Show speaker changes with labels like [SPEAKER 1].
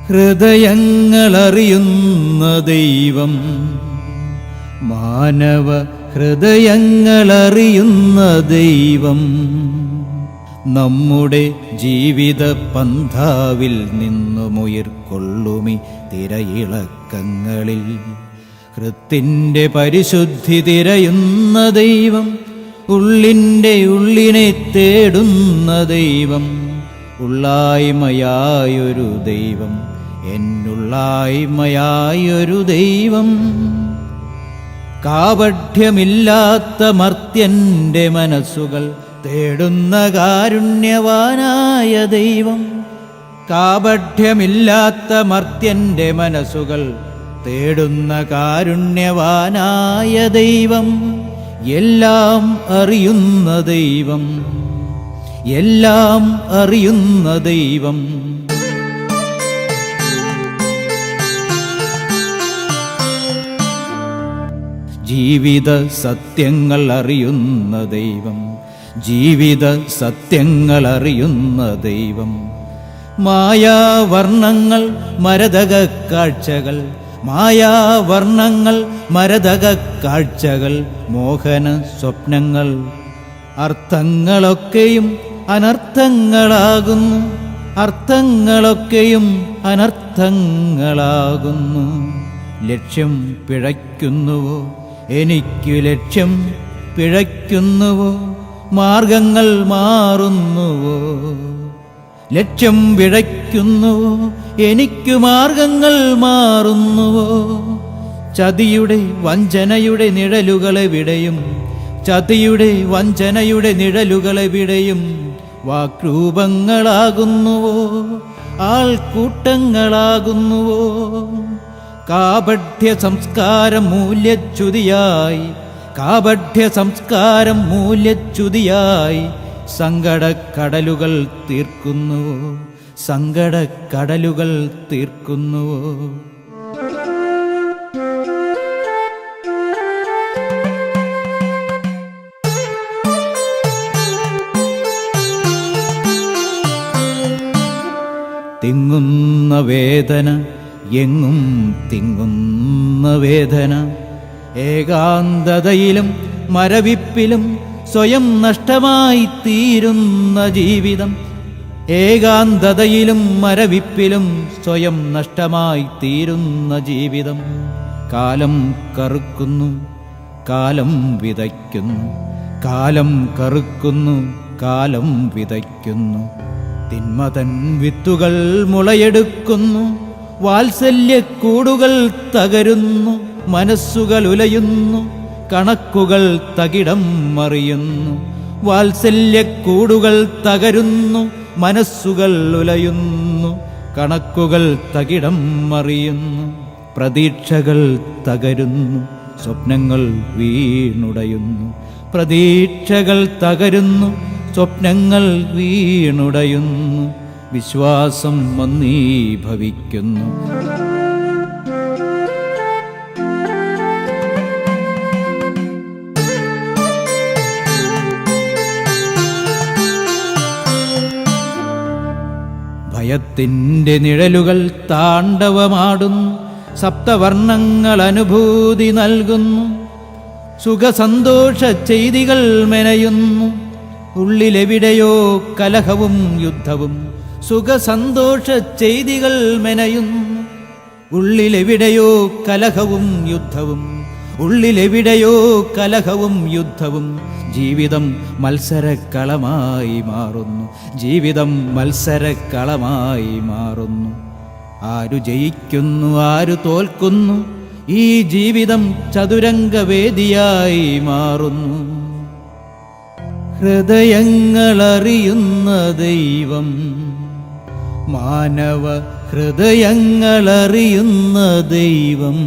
[SPEAKER 1] ഹൃദയങ്ങളറിയുന്ന ദൈവം, മാനവ ഹൃദയങ്ങളറിയുന്ന ദൈവം, നമ്മുടെ ജീവിത പന്ഥാവിൽ നിന്നുമുയർക്കൊള്ളുമി തിരയിളക്കങ്ങളിൽ ഹൃത്തിൻ്റെ പരിശുദ്ധി തിരയുന്ന ദൈവം, ഉള്ളിൻ്റെ ഉള്ളിനെ തേടുന്ന ദൈവം, ഉള്ളായ്മയായൊരു ദൈവം, എന്നുള്ളായ്മയായൊരു ദൈവം, കാപഠ്യമില്ലാത്ത മർത്യൻ്റെ മനസ്സുകൾ തേടുന്ന കാരുണ്യവാനായ ദൈവം, കാപഠ്യമില്ലാത്ത മർത്യൻ്റെ മനസ്സുകൾ തേടുന്ന കാരുണ്യവാനായ ദൈവം, എല്ലാം അറിയുന്ന ദൈവം, എല്ലാം അറിയുന്ന ദൈവം. ജീവിത സത്യങ്ങൾ അറിയുന്ന ദൈവം, ജീവിത സത്യങ്ങൾ അറിയുന്ന ദൈവം, മായാവർണ്ണങ്ങൾ മരതക കാഴ്ചകൾ, മായാവർണ്ണങ്ങൾ മരതക കാഴ്ചകൾ, മോഹന സ്വപ്നങ്ങൾ, അർത്ഥങ്ങളൊക്കെയും അനർത്ഥങ്ങളാകുന്നു, അർത്ഥങ്ങളൊക്കെയും അനർത്ഥങ്ങളാകുന്നു. ലക്ഷ്യം പിഴയ്ക്കുന്നുവോ, എനിക്കു ലക്ഷ്യം പിഴയ്ക്കുന്നുവോ, മാർഗങ്ങൾ മാറുന്നുവോ, ലക്ഷ്യം പിഴയ്ക്കുന്നുവോ, എനിക്കു മാർഗങ്ങൾ മാറുന്നുവോ. ചതിയുടെ വഞ്ചനയുടെ നിഴലുകളെവിടെയും, ചതിയുടെ വഞ്ചനയുടെ നിഴലുകളെവിടെയും, വാക്രൂപങ്ങളാകുന്നുവോ, ആൾക്കൂട്ടങ്ങളാകുന്നുവോ. കാപഠ്യ സംസ്കാരം മൂല്യച്യുതിയായി, കാപഠ്യ സംസ്കാരം മൂല്യച്യുതിയായി, സങ്കടക്കടലുകൾ തീർക്കുന്നുവോ, സങ്കടക്കടലുകൾ തീർക്കുന്നുവോ. തിങ്ങുന്ന വേദന, എങ്ങും തിങ്ങുന്ന വേദന, ഏകാന്തതയിലും മരവിപ്പിലും സ്വയം നഷ്ടമായി തീരുന്ന ജീവിതം, ഏകാന്തതയിലും മരവിപ്പിലും സ്വയം നഷ്ടമായി തീരുന്ന ജീവിതം. കാലം കറുക്കുന്നു, കാലം വിതയ്ക്കുന്നു, കാലം കറുക്കുന്നു, കാലം വിതയ്ക്കുന്നു. തിന്മതൻ വിത്തുകൾ മുളയെടുക്കുന്നു, വാത്സല്യക്കൂടുകൾ തകരുന്നു, മനസ്സുകൾ ഉലയുന്നു, കണക്കുകൾ തകിടം മറിയുന്നു. വാത്സല്യക്കൂടുകൾ തകരുന്നു, മനസ്സുകൾ ഉലയുന്നു, കണക്കുകൾ തകിടം മറിയുന്നു. പ്രതീക്ഷകൾ തകരുന്നു, സ്വപ്നങ്ങൾ വീണുടയുന്നു, പ്രതീക്ഷകൾ തകരുന്നു, സ്വപ്നങ്ങൾ വീണുടയുന്നു. വിശ്വാസം മന്ദീഭവിക്കുന്നു. ഭയത്തിൻ്റെ നിഴലുകൾ താണ്ഡവമാടുന്നു, സപ്തവർണ്ണങ്ങൾ അനുഭൂതി നൽകുന്നു, സുഖസന്തോഷ ചെയ്തികൾ മെനയുന്നു. ഉള്ളിലെവിടെയോ കലഹവും യുദ്ധവും, സുഖസന്തോഷ ചെയ്തികൾ മെനയുന്നു. ഉള്ളിലെവിടെയോ കലഹവും യുദ്ധവും, ഉള്ളിലെവിടെയോ കലഹവും യുദ്ധവും. ജീവിതം മത്സരക്കളമായി മാറുന്നു, ജീവിതം മത്സരക്കളമായി മാറുന്നു. ആരു ജയിക്കുന്നു, ആരു തോൽക്കുന്നു, ഈ ജീവിതം ചതുരംഗവേദിയായി മാറുന്നു. ഹൃദയങ്ങളറിയുന്ന ദൈവം, മാനവ ഹൃദയങ്ങളറിയുന്ന ദൈവം.